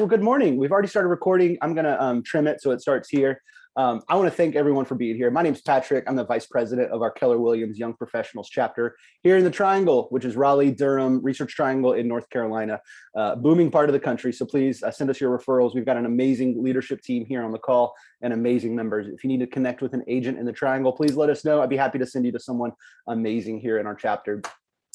Well, good morning. We've already started recording. I'm going to trim it so it starts here. I want to thank everyone for being here. My name's Patrick. I'm the vice president of our Keller Williams Young Professionals chapter here in the Triangle, which is Raleigh, Durham, Research Triangle in North Carolina, booming part of the country. So please send us your referrals. We've got an amazing leadership team here on the call and amazing members. If you need to connect with an agent in the Triangle, please let us know. I'd be happy to send you to someone amazing here in our chapter.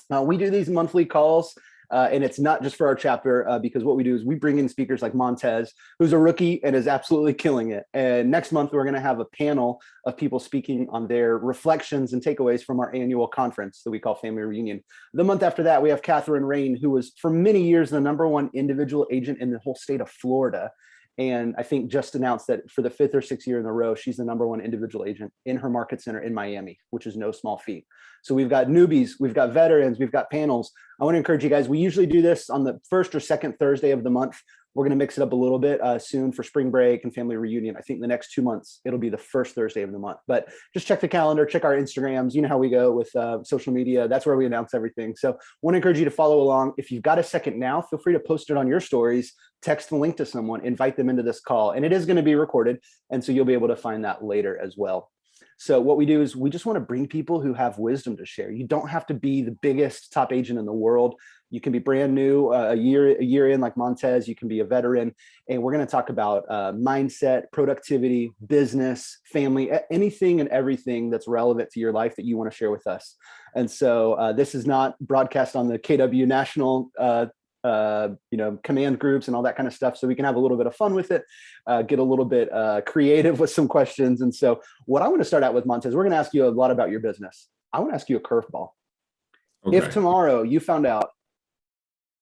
We do these monthly calls. And it's not just for our chapter because what we do is we bring in speakers like Montaz, who's a rookie and is absolutely killing it. And next month, we're going to have a panel of people speaking on their reflections and takeaways from our annual conference that we call Family Reunion. The month after that, we have Catherine Rain, who was for many years the #1 individual agent in the whole state of Florida. And I think just announced that for the 5th or 6th year in a row, she's the #1 individual agent in her market center in Miami, which is no small feat. So we've got newbies, we've got veterans, we've got panels. I want to encourage you guys. We usually do this on the first or second Thursday of the month. We're going to mix it up a little bit soon for spring break and family reunion. I think the next 2 months, it'll be the first Thursday of the month. But just check the calendar, check our Instagrams. You know how we go with social media. That's where we announce everything. So I want to encourage you to follow along. If you've got a second now, feel free to post it on your stories, text the link to someone, invite them into this call. And it is going to be recorded. And so you'll be able to find that later as well. So what we do is we just want to bring people who have wisdom to share. You don't have to be the biggest top agent in the world. You can be brand new, a year in like Montaz. You can be a veteran. And we're going to talk about mindset, productivity, business, family, anything and everything that's relevant to your life that you want to share with us. And so this is not broadcast on the KW National command groups and all that kind of stuff. So we can have a little bit of fun with it, get a little bit creative with some questions. And so what I want to start out with, Montez, we're going to ask you a lot about your business. I want to ask you a curveball. Okay. If tomorrow you found out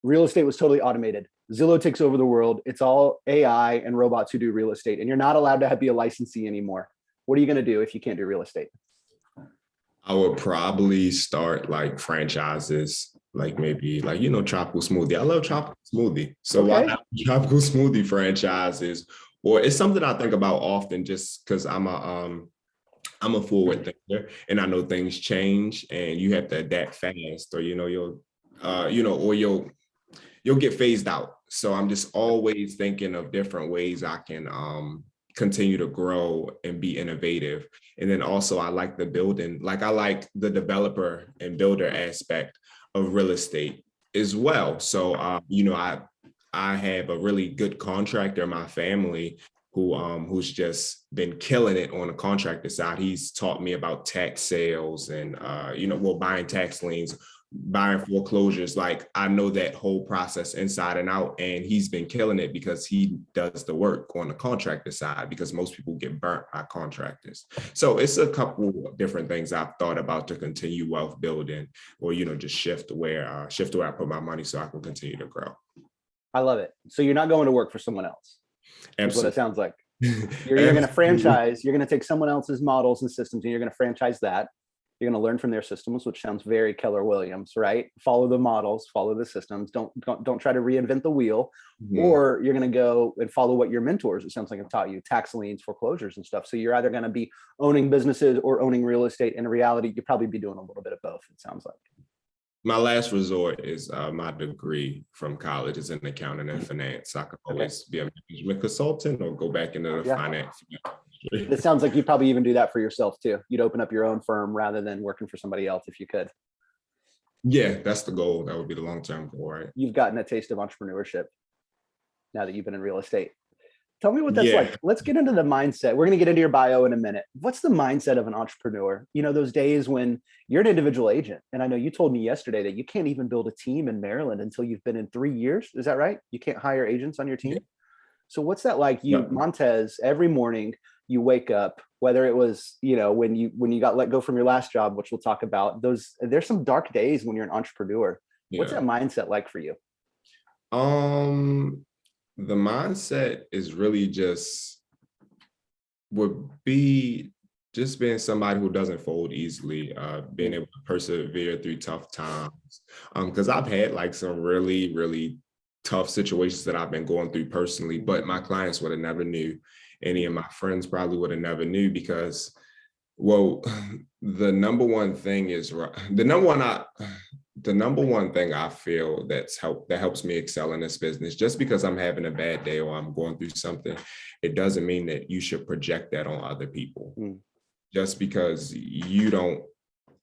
real estate was totally automated, Zillow takes over the world, it's all AI and robots who do real estate, and you're not allowed to be a licensee anymore, what are you going to do if you can't do real estate? I would probably start like franchises, like maybe like, tropical smoothie. I love tropical smoothie. So why not tropical smoothie franchises? Or it's something I think about often just because I'm a forward thinker and I know things change and you have to adapt fast or, you'll get phased out. So I'm just always thinking of different ways I can continue to grow and be innovative. And then also I like the building, like I like the developer and builder aspect of real estate as well. So, I have a really good contractor in my family who's just been killing it on the contractor side. He's taught me about tax sales and, buying tax liens, buying foreclosures. Like I know that whole process inside and out, and he's been killing it because he does the work on the contractor side because most people get burnt by contractors. So it's a couple of different things I've thought about to continue wealth building or, just shift where I put my money so I can continue to grow. I love it. So you're not going to work for someone else. That's what it sounds like. You're going to franchise, you're going to take someone else's models and systems and you're going to franchise that. You're going to learn from their systems, which sounds very Keller Williams, right? Follow the models, follow the systems. Don't try to reinvent the wheel. Mm-hmm. Or you're going to go and follow what your mentors, it sounds like, have taught you, tax liens, foreclosures and stuff. So you're either going to be owning businesses or owning real estate. In reality, you'll probably be doing a little bit of both, it sounds like. My last resort is my degree from college is in accounting and finance. I could always be a management consultant or go back into the finance. It sounds like you'd probably even do that for yourself too. You'd open up your own firm rather than working for somebody else if you could. Yeah, that's the goal. That would be the long-term goal, right? You've gotten a taste of entrepreneurship now that you've been in real estate. Tell me what that's like. Let's get into the mindset. We're going to get into your bio in a minute. What's the mindset of an entrepreneur? Those days when you're an individual agent, and I know you told me yesterday that you can't even build a team in Maryland until you've been in 3 years. Is that right? You can't hire agents on your team? Yeah. So what's that like? Montez, every morning you wake up, whether it was, when you got let go from your last job, which we'll talk about, there's some dark days when you're an entrepreneur. Yeah. What's that mindset like for you? The mindset is really would be just being somebody who doesn't fold easily, being able to persevere through tough times. Because I've had like some really, really tough situations that I've been going through personally, but my clients would have never knew. Any of my friends probably would have never knew because, the number one thing is the number one the number one thing I feel that helps me excel in this business, just because I'm having a bad day or I'm going through something, it doesn't mean that you should project that on other people. Just because you don't,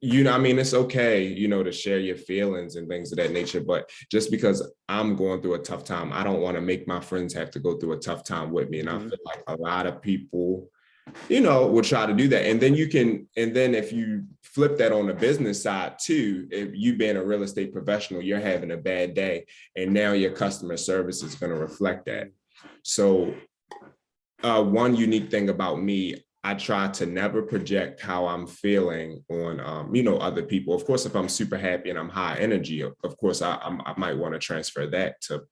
I mean, it's okay, to share your feelings and things of that nature, but just because I'm going through a tough time, I don't want to make my friends have to go through a tough time with me. And I feel like a lot of people, will try to do that. And then if you flip that on the business side too, if you being a real estate professional, you're having a bad day, and now your customer service is going to reflect that. So one unique thing about me, I try to never project how I'm feeling on, other people. Of course, if I'm super happy and I'm high energy, of course, I might want to transfer that to,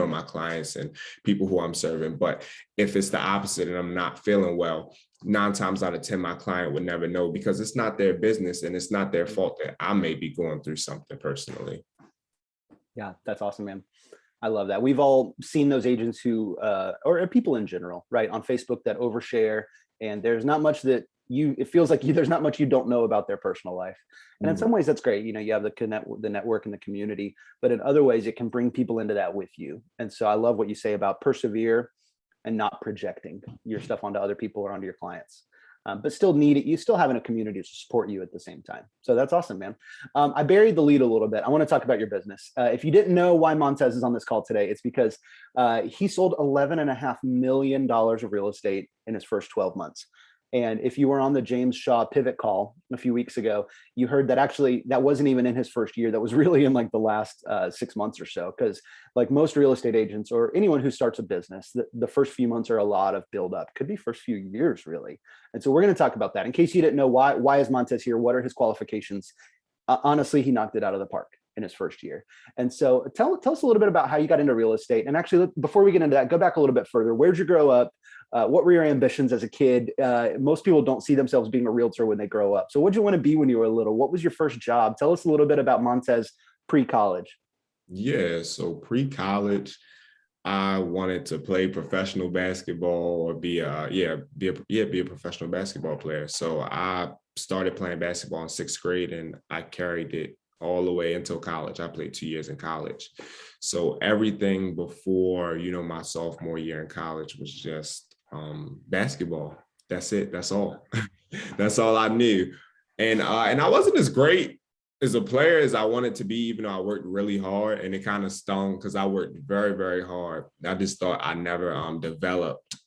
my clients and people who I'm serving. But if it's the opposite and I'm not feeling well, 9 times out of 10, my client would never know, because it's not their business and it's not their fault that I may be going through something personally. Yeah, that's awesome, man. I love that. We've all seen those agents who, or people in general, right, on Facebook that overshare. And there's not much that it feels like there's not much you don't know about their personal life. And in some ways that's great. You have the network and the community, but in other ways it can bring people into that with you. And so I love what you say about persevere and not projecting your stuff onto other people or onto your clients. But still you still having a community to support you at the same time. So that's awesome, man. I buried the lead a little bit. I want to talk about your business. If you didn't know why Montaz is on this call today, it's because he sold $11.5 million of real estate in his first 12 months. And if you were on the James Shaw pivot call a few weeks ago, you heard that actually that wasn't even in his first year. That was really in like the last 6 months or so. Because like most real estate agents or anyone who starts a business, the first few months are a lot of build up, could be first few years really. And so we're going to talk about that. In case you didn't know, why is Montaz here? What are his qualifications? Honestly, he knocked it out of the park in his first year. And so tell us a little bit about how you got into real estate. And actually, before we get into that, go back a little bit further. Where'd you grow up? What were your ambitions as a kid? Most people don't see themselves being a realtor when they grow up. So what did you want to be when you were little? What was your first job? Tell us a little bit about Montaz pre-college. Yeah, so pre-college, I wanted to play professional basketball or be a professional basketball player. So I started playing basketball in 6th grade and I carried it all the way until college. I played 2 years in college. So everything before, my sophomore year in college was just basketball. That's it. That's all. That's all I knew. And I wasn't as great as a player as I wanted to be, even though I worked really hard, and it kind of stung because I worked very, very hard. I just thought I never developed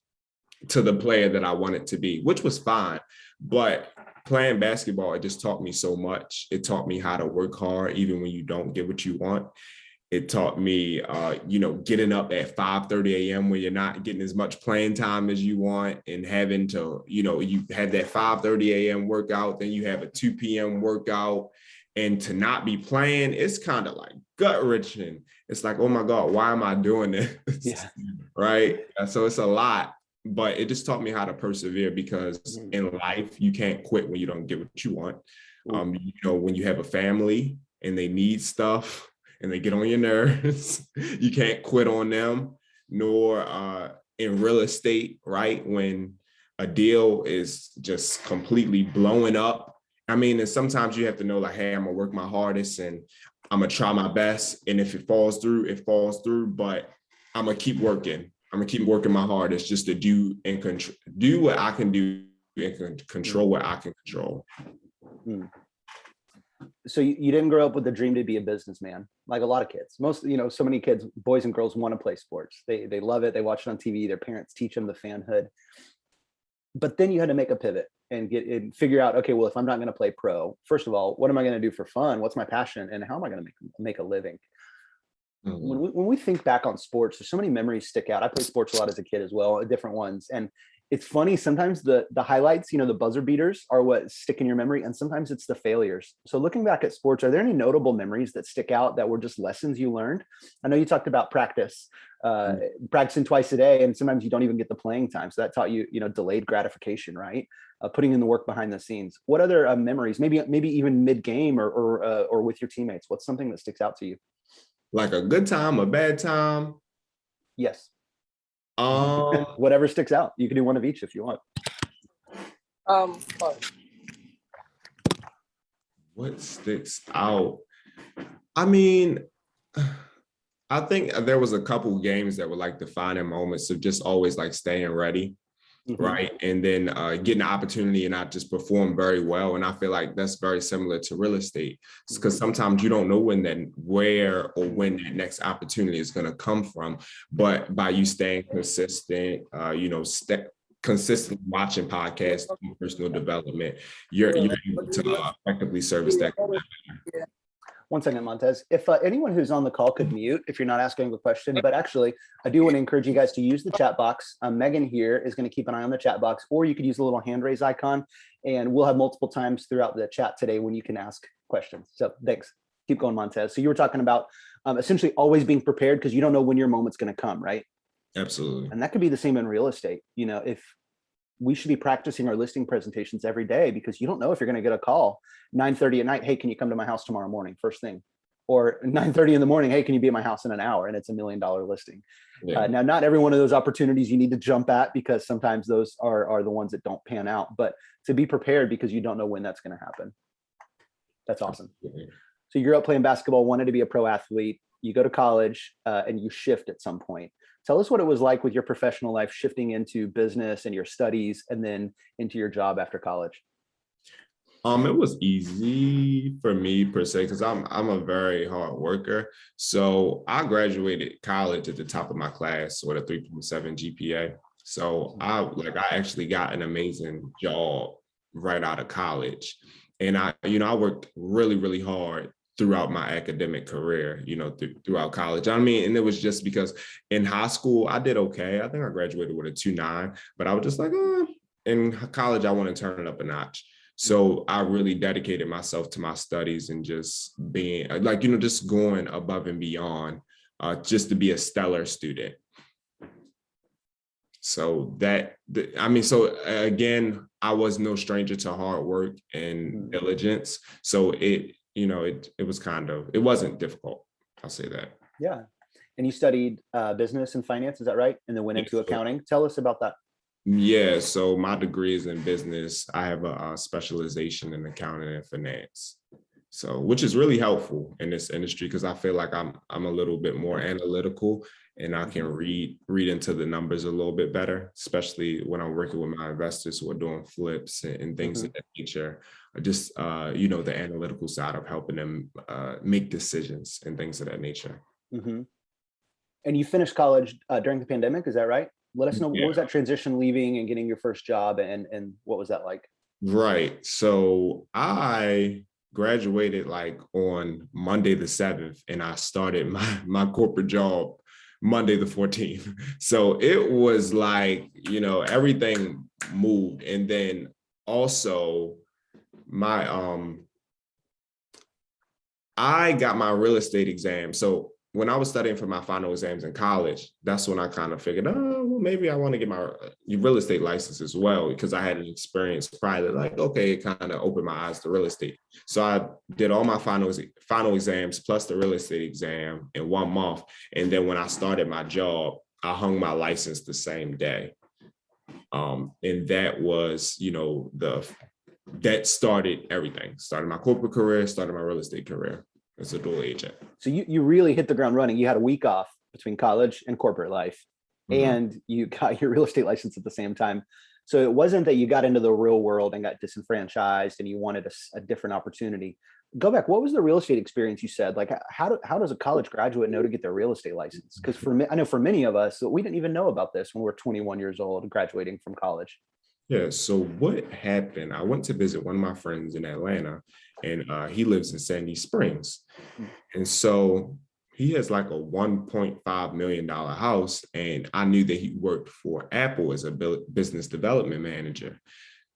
to the player that I wanted to be, which was fine. But playing basketball, it just taught me so much. It taught me how to work hard, even when you don't get what you want. It taught me, getting up at 5:30 a.m. when you're not getting as much playing time as you want, and having to, you have that 5:30 a.m. workout, then you have a 2 p.m. workout, and to not be playing, it's kind of like gut wrenching. It's like, oh my God, why am I doing this? Yeah. Right. So it's a lot, but it just taught me how to persevere, because in life, you can't quit when you don't get what you want. When you have a family and they need stuff, and they get on your nerves, you can't quit on them. Nor in real estate, right? When a deal is just completely blowing up. I mean, and sometimes you have to know, like, hey, I'm gonna work my hardest and I'm gonna try my best. And if it falls through, it falls through, but I'm gonna keep working. I'm gonna keep working my hardest just to do what I can do and control what I can control. So you didn't grow up with the dream to be a businessman, like a lot of kids. Most, so many kids, boys and girls, want to play sports. They love it. They watch it on TV. Their parents teach them the fanhood. But then you had to make a pivot and figure out, okay, well, if I'm not going to play pro, first of all, what am I going to do for fun? What's my passion? And how am I going to make a living? When we think back on sports, there's so many memories stick out. I played sports a lot as a kid as well, different ones. And it's funny, sometimes the highlights, the buzzer beaters are what stick in your memory, and sometimes it's the failures. So looking back at sports, are there any notable memories that stick out that were just lessons you learned? I know you talked about practicing twice a day, and sometimes you don't even get the playing time. So that taught you, delayed gratification, right? Putting in the work behind the scenes. What other memories, maybe even mid-game or with your teammates? What's something that sticks out to you? Like a good time, a bad time? Yes. Whatever sticks out. You can do one of each if you want. What sticks out? I mean, I think there was a couple games that were like defining moments of just always like staying ready, Mhm. right? And then getting the opportunity and I just perform very well. And I feel like that's very similar to real estate because sometimes you don't know where or when that next opportunity is going to come from. But by you staying consistent, consistently watching podcasts, personal development, you're able to effectively service that. One second, Montez. If anyone who's on the call could mute if you're not asking a question, but actually, I do want to encourage you guys to use the chat box. Megan here is going to keep an eye on the chat box, or you could use the little hand raise icon, and we'll have multiple times throughout the chat today when you can ask questions. So thanks. Keep going, Montez. So you were talking about essentially always being prepared because you don't know when your moment's going to come, right? Absolutely. And that could be the same in real estate. You know, if we should be practicing our listing presentations every day because you don't know if you're going to get a call 9:30 at night. Hey, can you come to my house tomorrow morning? First thing. Or 9:30 in the morning. Hey, can you be at my house in an hour? And it's $1 million listing. Yeah. Now, not every one of those opportunities you need to jump at because sometimes those are the ones that don't pan out, but to be prepared because you don't know when that's going to happen. That's awesome. So you grew up playing basketball, wanted to be a pro athlete. You go to college and you shift at some point. Tell us what it was like with your professional life, shifting into business and your studies and then into your job after college. It was easy for me per se because I'm a very hard worker. So I graduated college at the top of my class with a 3.7 GPA. So I actually got an amazing job right out of college. And I worked really, really hard throughout my academic career, throughout college. I mean, and it was just because in high school, I did okay. I think I graduated with a 2.9, but I was just like, in college, I want to turn it up a notch. So I really dedicated myself to my studies and just being just going above and beyond just to be a stellar student. So again, I was no stranger to hard work and diligence. So it wasn't difficult. I'll say that. Yeah. And you studied business and finance, is that right? And then went into accounting. Tell us about that. Yeah, so my degree is in business. I have a specialization in accounting and finance. So, which is really helpful in this industry because I feel like I'm a little bit more analytical and I can read into the numbers a little bit better, especially when I'm working with my investors who are doing flips and things of that nature. Just the analytical side of helping them make decisions and things of that nature. And you finished college during the pandemic, is that right? Let us know, what was that transition, leaving and getting your first job, and what was that like? Right. So I graduated like on Monday the 7th, and I started my corporate job Monday the 14th. So it was like, everything moved. And then also I got my real estate exam. So when I was studying for my final exams in college, that's when I kind of figured, well, maybe I want to get my real estate license as well, because I had an experience prior to it kind of opened my eyes to real estate. So I did all my final exams plus the real estate exam in 1 month. And then when I started my job, I hung my license the same day. And that was, that started everything. Started my corporate career, started my real estate career as a dual agent. So you really hit the ground running. You had a week off between college and corporate life, and you got your real estate license at the same time. So it wasn't that you got into the real world and got disenfranchised and you wanted a different opportunity. Go back. What was the real estate experience you said? Like, how does a college graduate know to get their real estate license? Because I know for many of us, we didn't even know about this when we're 21 years old, graduating from college. Yeah. So what happened? I went to visit one of my friends in Atlanta, and he lives in Sandy Springs. And so he has like a $1.5 million house. And I knew that he worked for Apple as a business development manager.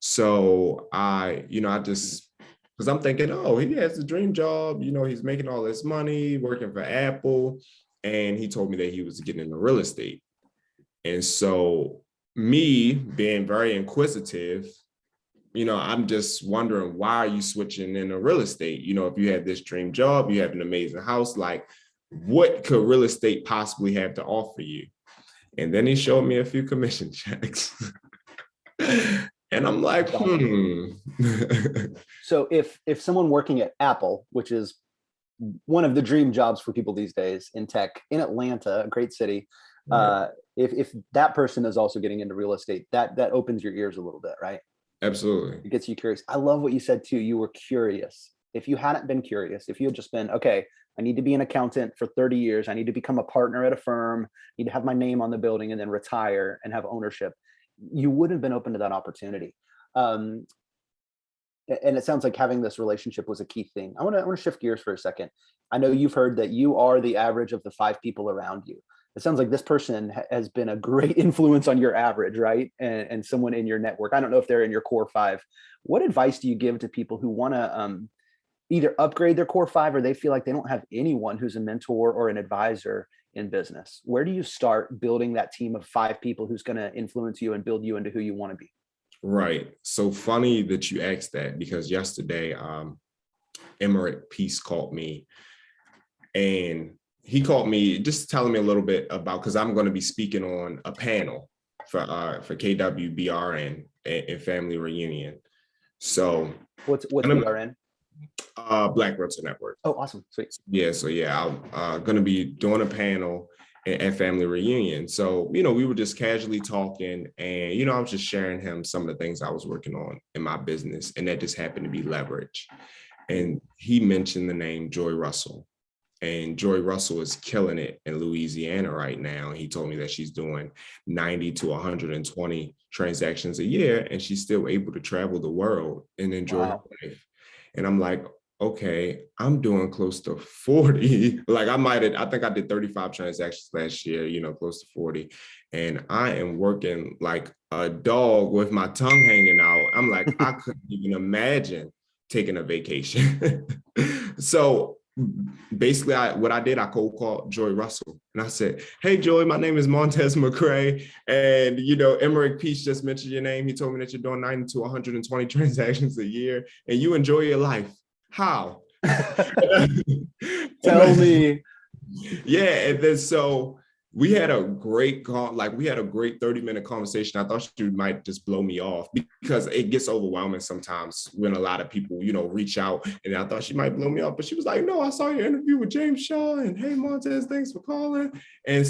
So because I'm thinking, he has a dream job, he's making all this money working for Apple. And he told me that he was getting into real estate. And so me being very inquisitive, I'm just wondering, why are you switching into real estate? If you have this dream job, you have an amazing house, like what could real estate possibly have to offer you? And then he showed me a few commission checks. And I'm like, So if someone working at Apple, which is one of the dream jobs for people these days in tech in Atlanta, a great city. Right. If that person is also getting into real estate, that opens your ears a little bit, right? Absolutely. It gets you curious. I love what you said too. You were curious. If you hadn't been curious, if you had just been, okay, I need to be an accountant for 30 years. I need to become a partner at a firm, need to have my name on the building and then retire and have ownership. You wouldn't have been open to that opportunity. Um, and it sounds like having this relationship was a key thing. I want to shift gears for a second. I know you've heard that you are the average of the 5 people around you. It sounds like this person has been a great influence on your average, right? And someone in your network. I don't know if they're in your core 5. What advice do you give to people who want to either upgrade their core 5 or they feel like they don't have anyone who's a mentor or an advisor in business? Where do you start building that team of 5 people who's going to influence you and build you into who you want to be? Right. So funny that you asked that, because yesterday, Emmerich Peace called me, and he called me just telling me a little bit about, because I'm going to be speaking on a panel for KWBRN and Family Reunion. So What's BRN? Black Realty Network. Oh, awesome. Sweet. Yeah. So yeah, I'm going to be doing a panel at Family Reunion. So, we were just casually talking, and, I was just sharing him some of the things I was working on in my business, and that just happened to be leverage. And he mentioned the name Joy Russell. And Joy Russell is killing it in Louisiana right now. He told me that she's doing 90 to 120 transactions a year, and she's still able to travel the world and enjoy her life. And I'm like, okay, I'm doing close to 40. Like I think I did 35 transactions last year, close to 40. And I am working like a dog with my tongue hanging out. I'm like, I couldn't even imagine taking a vacation. So basically, I cold called Joy Russell, and I said, "Hey, Joy, my name is Montaz McCray, and Emmerich Peace just mentioned your name. He told me that you're doing 90 to 120 transactions a year, and you enjoy your life. How?" Tell me. Yeah, and then so we had a great 30-minute conversation. I thought she might just blow me off, because it gets overwhelming sometimes when a lot of people, reach out, and I thought she might blow me off, but she was like, "No, I saw your interview with James Shaw, and hey, Montez, thanks for calling." And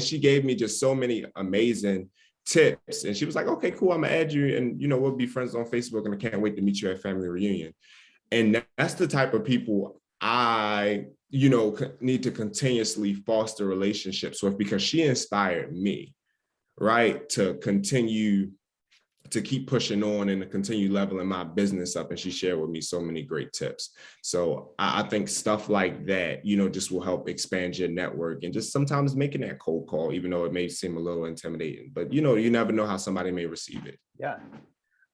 she gave me just so many amazing tips, and she was like, "Okay, cool, I'm gonna add you, and we'll be friends on Facebook, and I can't wait to meet you at Family Reunion." And that's the type of people I need to continuously foster relationships with, because she inspired me, right, to continue to keep pushing on and to continue leveling my business up. And she shared with me so many great tips. So I think stuff like that, just will help expand your network, and just sometimes making that cold call, even though it may seem a little intimidating, but you never know how somebody may receive it. Yeah.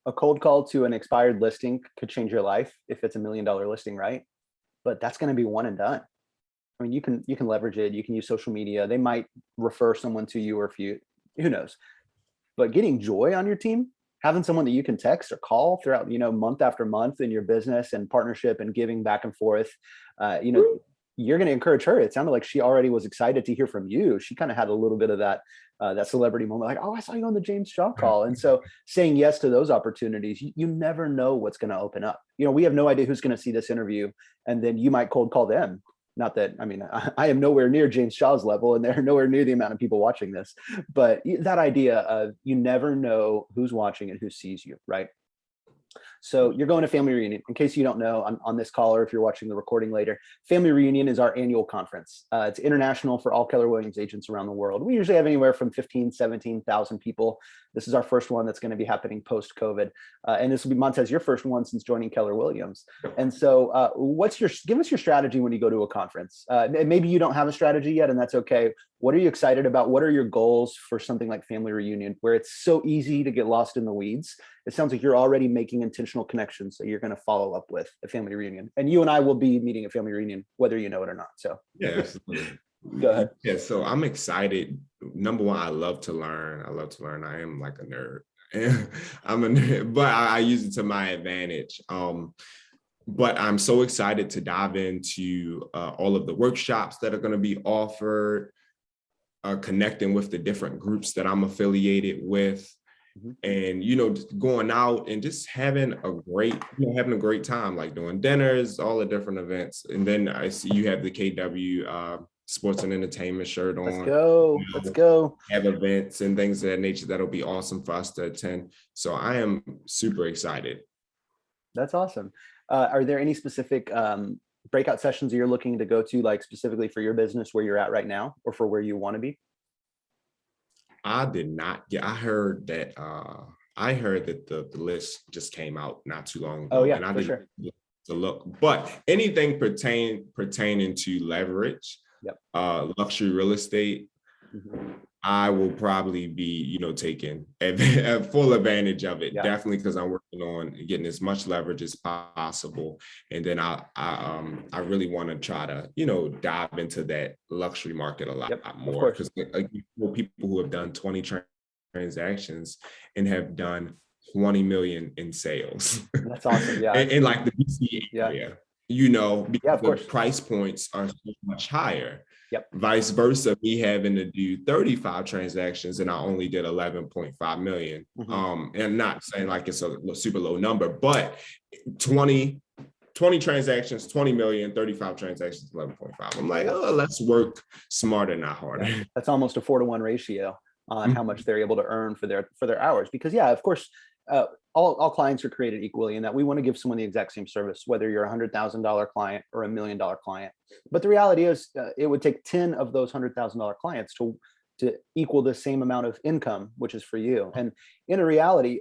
A cold call to an expired listing could change your life if it's $1 million listing, right? But that's going to be one and done. I mean, you can leverage it. You can use social media. They might refer someone to you, or who knows. But getting Joy on your team, having someone that you can text or call throughout, month after month in your business and partnership and giving back and forth, you're going to encourage her. It sounded like she already was excited to hear from you. She kind of had a little bit of that celebrity moment, like, "Oh, I saw you on the James Shaw call." And so saying yes to those opportunities, you never know what's going to open up. We have no idea who's going to see this interview, and then you might cold call them. Not that, I mean, I am nowhere near James Shaw's level, and they're nowhere near the amount of people watching this, but that idea of you never know who's watching and who sees you, right? So you're going to Family Reunion. In case you don't know, on this call, or if you're watching the recording later, Family Reunion is our annual conference. It's international for all Keller Williams agents around the world. We usually have anywhere from 15, 17,000 people. This is our first one that's going to be happening post-COVID. And this will be, Montez, your first one since joining Keller Williams. And so give us your strategy when you go to a conference. Maybe you don't have a strategy yet, and that's okay. What are you excited about? What are your goals for something like Family Reunion, where it's so easy to get lost in the weeds? It sounds like you're already making intentional connections that you're going to follow up with at Family Reunion. And you and I will be meeting at Family Reunion, whether you know it or not. So yeah, absolutely. Go ahead. Yeah, so I'm excited. Number one, I love to learn. I am like a nerd. I'm a nerd, but I use it to my advantage. But I'm so excited to dive into all of the workshops that are going to be offered, connecting with the different groups that I'm affiliated with, and, just going out and just having having a great time, like doing dinners, all the different events. And then I see you have the KW sports and entertainment shirt on. Let's go. Let's go. Have events and things of that nature that'll be awesome for us to attend. So I am super excited. That's awesome. Are there any specific breakout sessions you're looking to go to, like specifically for your business where you're at right now or for where you want to be? I did not get, I heard that the list just came out not too long ago. Oh yeah, and I for didn't sure. to look, but anything pertaining to leverage, Yep. Luxury real estate, I will probably be, taking full advantage of it. Yeah. Definitely, because I'm working on getting as much leverage as possible. And then I really want to try to, dive into that luxury market a lot more. Because people who have done 20 transactions and have done 20 million in sales. That's awesome. Yeah. in like the DC area, because the price points are so much higher. Yep. Vice versa, me having to do 35 transactions and I only did 11.5 million. And not saying like it's a super low number, but 20 transactions, 20 million, 35 transactions, 11.5. I'm like, let's work smarter, not harder. Yeah. That's almost a 4-to-1 ratio on how much they're able to earn for their hours. Because of course, all clients are created equally in that we want to give someone the exact same service, whether you're a $100,000 client or $1 million client. But the reality is it would take 10 of those $100,000 clients to equal the same amount of income, which is for you. And in a reality,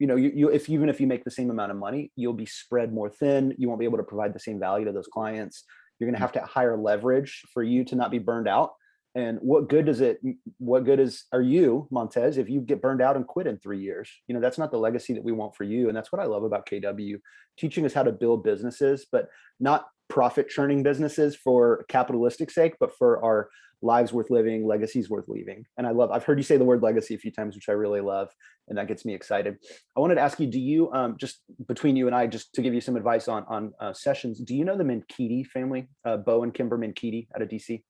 even if you make the same amount of money, you'll be spread more thin. You won't be able to provide the same value to those clients. You're going to have to hire leverage for you to not be burned out. And what good are you, Montaz, if you get burned out and quit in 3 years? That's not the legacy that we want for you. And that's what I love about KW, teaching us how to build businesses, but not profit churning businesses for capitalistic sake, but for our lives worth living, legacies worth leaving. And I've heard you say the word legacy a few times, which I really love. And that gets me excited. I wanted to ask you, do you, just between you and I, just to give you some advice on sessions, do you know the Minkiti family, Bo and Kimber Minkiti out of DC?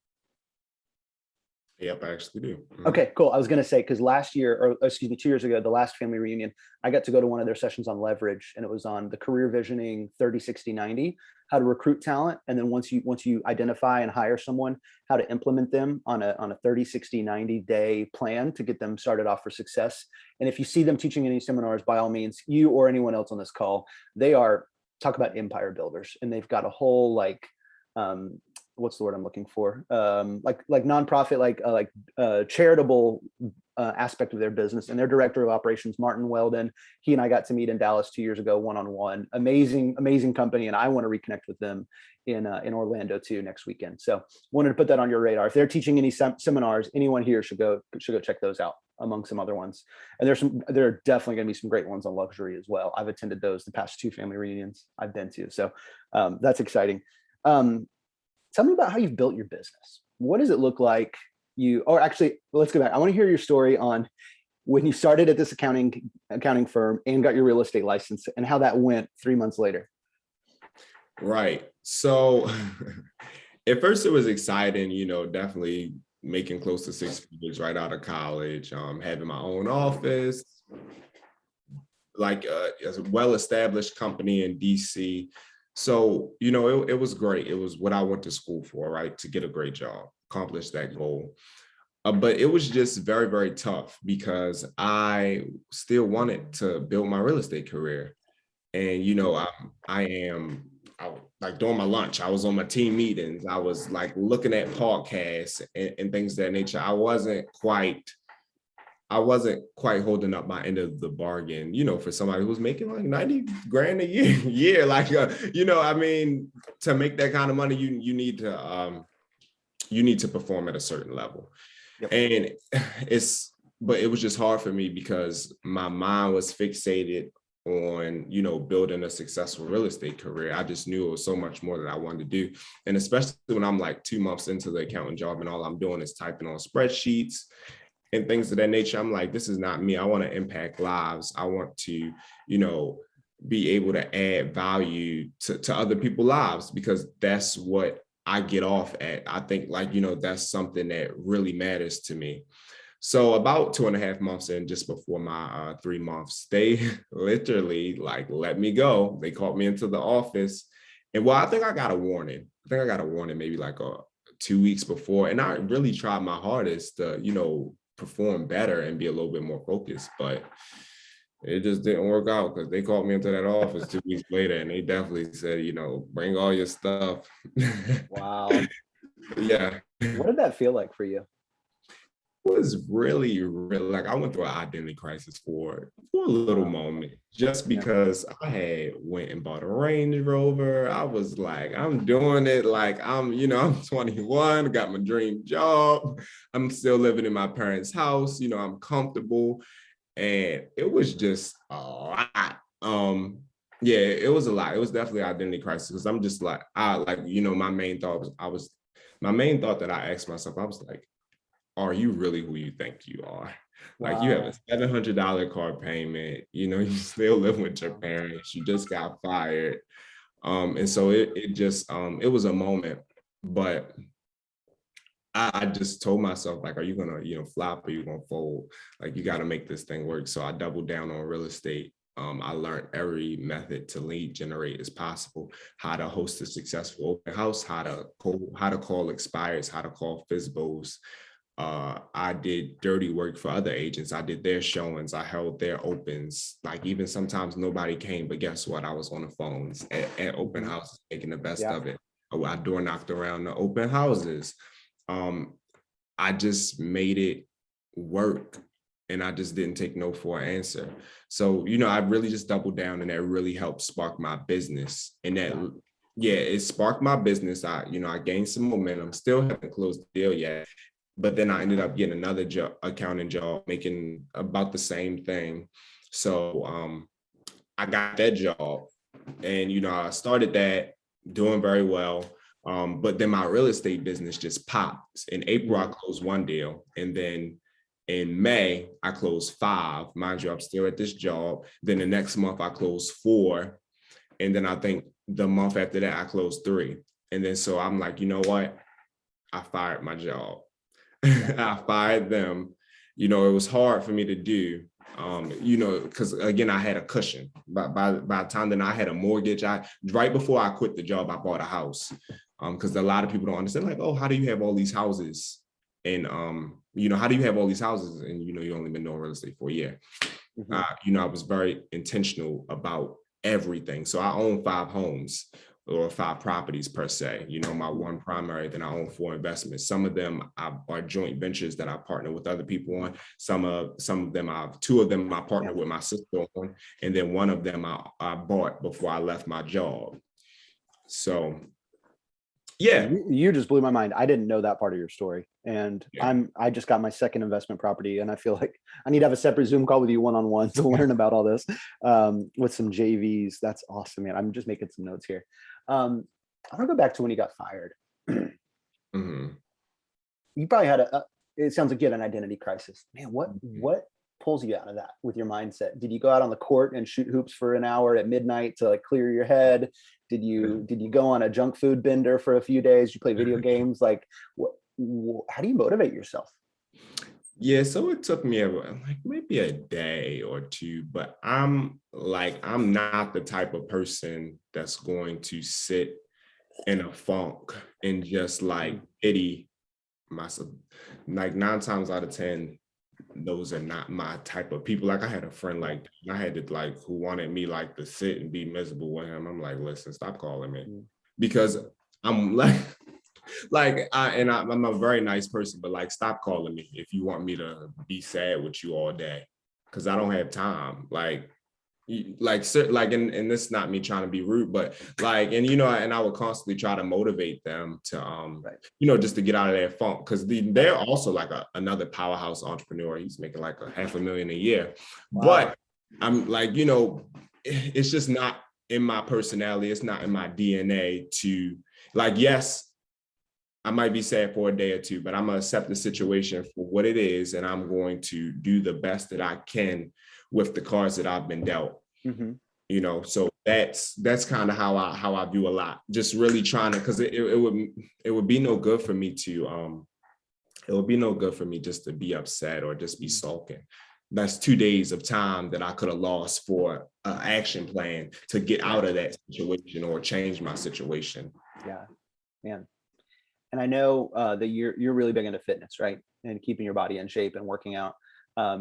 Yep, I actually do. Okay, cool. I was going to say, because 2 years ago, the last family reunion, I got to go to one of their sessions on leverage, and it was on the career visioning 30, 60, 90, how to recruit talent. And then once you identify and hire someone, how to implement them on a 30, 60, 90 day plan to get them started off for success. And if you see them teaching any seminars, by all means, you or anyone else on this call, talk about empire builders. And they've got a whole what's the word I'm looking for? Like nonprofit, charitable aspect of their business. And their director of operations, Martin Weldon, he and I got to meet in Dallas 2 years ago, one-on-one. Amazing company. And I want to reconnect with them in Orlando too next weekend. So wanted to put that on your radar. If they're teaching any seminars, anyone here should go check those out, among some other ones. And there are definitely going to be some great ones on luxury as well. I've attended those the past 2 family reunions I've been to. So that's exciting. Tell me about how you've built your business. What does it look like? Let's go back. I want to hear your story on when you started at this accounting firm and got your real estate license and how that went 3 months later. Right. So at first it was exciting, definitely making close to 6 figures right out of college, having my own office, as a well-established company in DC. So, it was great. It was what I went to school for, right? To get a great job, accomplish that goal. But it was just very, very tough because I still wanted to build my real estate career. And, I during my lunch, I was on my team meetings. I was looking at podcasts and things of that nature. I wasn't quite holding up my end of the bargain, for somebody who was making 90 grand a year. To make that kind of money, you need to perform at a certain level. Yep. And but it was just hard for me because my mind was fixated on, building a successful real estate career. I just knew it was so much more that I wanted to do. And especially when I'm 2 months into the accounting job and all I'm doing is typing on spreadsheets and things of that nature, I'm like, this is not me. I want to impact lives. I want to, be able to add value to other people's lives because that's what I get off at. I think that's something that really matters to me. So about 2.5 months in, just before my 3 months, they literally like let me go. They called me into the office. And well, I think I got a warning. I think I got a warning maybe like 2 weeks before. And I really tried my hardest to, perform better and be a little bit more focused. But it just didn't work out because they called me into that office 2 weeks later and they definitely said, bring all your stuff. Wow. Yeah. What did that feel like for you? Was really like I went through an identity crisis for a little moment, just because I had went and bought a Range Rover. I was like, I'm doing it like I'm 21, got my dream job. I'm still living in my parents' house, I'm comfortable. And it was just a lot. Yeah, it was a lot. It was definitely identity crisis because I'm just like, my main thought that I asked myself, I was like, are you really who you think you are? Like you have a $700 car payment, you still live with your parents, you just got fired. And so it just, it was a moment, but I just told myself, like, are you gonna, flop or you gonna fold? Like, you got to make this thing work. So I doubled down on real estate. I learned every method to lead generate as possible, how to host a successful open house, how to call expires, how to call FISBOs. I did dirty work for other agents. I did their showings. I held their opens. Like even sometimes nobody came, but guess what? I was on the phones at open houses, making the best of it. I door knocked around the open houses. I just made it work and I just didn't take no for an answer. So, I really just doubled down and that really helped spark my business. And that, it sparked my business. I gained some momentum, still haven't closed the deal yet. But then I ended up getting another accounting job, making about the same thing. So I got that job and, I started that doing very well. But then my real estate business just popped. In April, I closed one deal. And then in May, I closed 5. Mind you, I'm still at this job. Then the next month I closed 4. And then I think the month after that, I closed 3. And then so I'm like, you know what? I fired my job. I fired them. It was hard for me to do, because again, I had a cushion. By the time that I had a mortgage, right before I quit the job, I bought a house. Because a lot of people don't understand, like, oh, how do you have all these houses? And how do you have all these houses? And you only been doing real estate for a year. I was very intentional about everything. So I own 5 homes. Or 5 properties per se, my one primary, then I own 4 investments. Some of them are joint ventures that I partner with other people on. Some of them, 2 of them I partnered with my sister on, and then one of them I bought before I left my job. So, yeah. You just blew my mind. I didn't know that part of your story. And I just got my second investment property and I feel like I need to have a separate Zoom call with you one-on-one to learn about all this with some JVs. That's awesome, man. I'm just making some notes here. I want to go back to when you got fired. You probably had it sounds like you had an identity crisis. Man, what pulls you out of that with your mindset? Did you go out on the court and shoot hoops for an hour at midnight to like clear your head? Did you go on a junk food bender for a few days? You play video games? Like how do you motivate yourself? Yeah, so it took me like maybe a day or 2, but I'm not the type of person that's going to sit in a funk and just like pity myself. Like 9 times out of 10, those are not my type of people. Like I had a friend like I had to like who wanted me like to sit and be miserable with him. I'm like, listen, stop calling me because I'm like. I'm a very nice person, but like, stop calling me if you want me to be sad with you all day, because I don't have time. And this is not me trying to be rude, but like, and I would constantly try to motivate them to, just to get out of their funk, because they're also like another powerhouse entrepreneur. He's making like $500,000 a year, but I'm like, it's just not in my personality. It's not in my DNA to like, yes. I might be sad for a day or 2, but I'm going to accept the situation for what it is. And I'm going to do the best that I can with the cards that I've been dealt, so that's kind of how I do a lot, just really trying to, cause it would be no good for me to, it would be no good for me just to be upset or just be sulking. That's 2 days of time that I could have lost for an action plan to get out of that situation or change my situation. Yeah, man. And I know that you're really big into fitness, right? And keeping your body in shape and working out.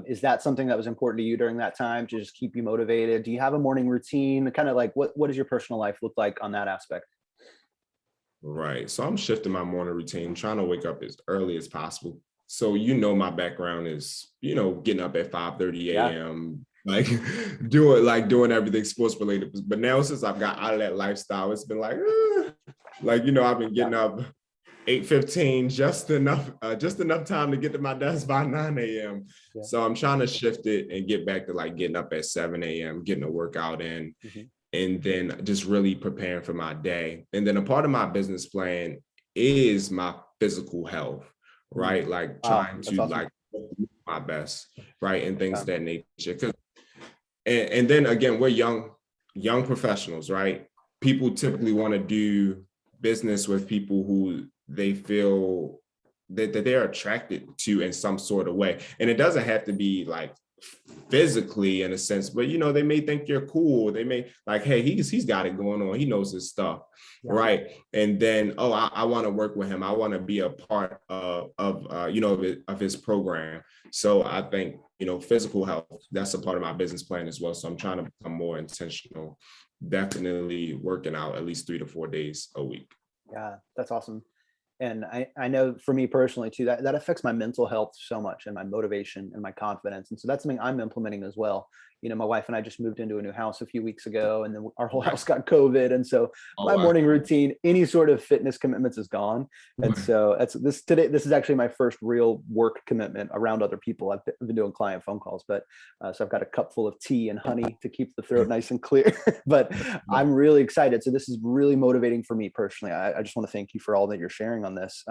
Is that something that was important to you during that time to just keep you motivated? Do you have a morning routine? Kind of like what does your personal life look like on that aspect? Right. So I'm shifting my morning routine, trying to wake up as early as possible. So, my background is, getting up at 5:30 Yeah. a.m., doing everything sports related. But now since I've got out of that lifestyle, it's been I've been getting up 8:15, just enough time to get to my desk by 9 a.m. Yeah. So I'm trying to shift it and get back to getting up at 7 a.m., getting a workout in, and then just really preparing for my day. And then a part of my business plan is my physical health, right? Like trying to awesome. my best, right? And things of that nature. And then again, we're young professionals, right? People typically want to do business with people who they feel that they're attracted to in some sort of way. And it doesn't have to be physically in a sense, but they may think you're cool. They may hey, he's got it going on. He knows his stuff, right? And then, I want to work with him. I want to be a part of his program. So I think physical health, that's a part of my business plan as well. So I'm trying to become more intentional. Definitely working out at least 3 to 4 days a week. Yeah, that's awesome. And I know for me personally too, that affects my mental health so much and my motivation and my confidence. And so that's something I'm implementing as well. My wife and I just moved into a new house a few weeks ago, and then our whole house got COVID. And so my morning routine, any sort of fitness commitments is gone. And so this is actually my first real work commitment around other people. I've been doing client phone calls, but so I've got a cup full of tea and honey to keep the throat nice and clear. But I'm really excited. So this is really motivating for me personally. I just want to thank you for all that you're sharing on this.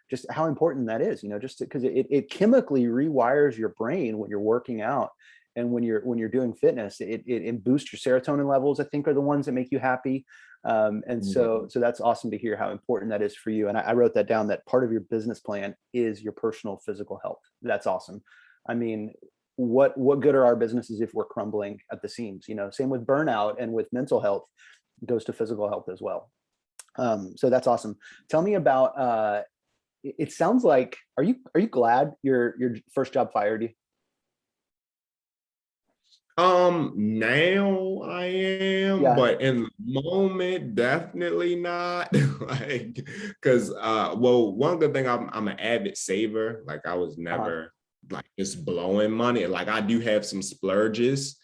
Just how important that is, just because it chemically rewires your brain when you're working out. And when you're doing fitness, it boosts your serotonin levels, I think, are the ones that make you happy. So that's awesome to hear how important that is for you. And I wrote that down, that part of your business plan is your personal physical health. That's awesome. I mean, what good are our businesses if we're crumbling at the seams? Same with burnout and with mental health, it goes to physical health as well. So that's awesome. Tell me about, it sounds like, are you glad your first job fired you? Now I am, but in the moment, definitely not. Because one good thing, I'm an avid saver. I was never just blowing money. I do have some splurges.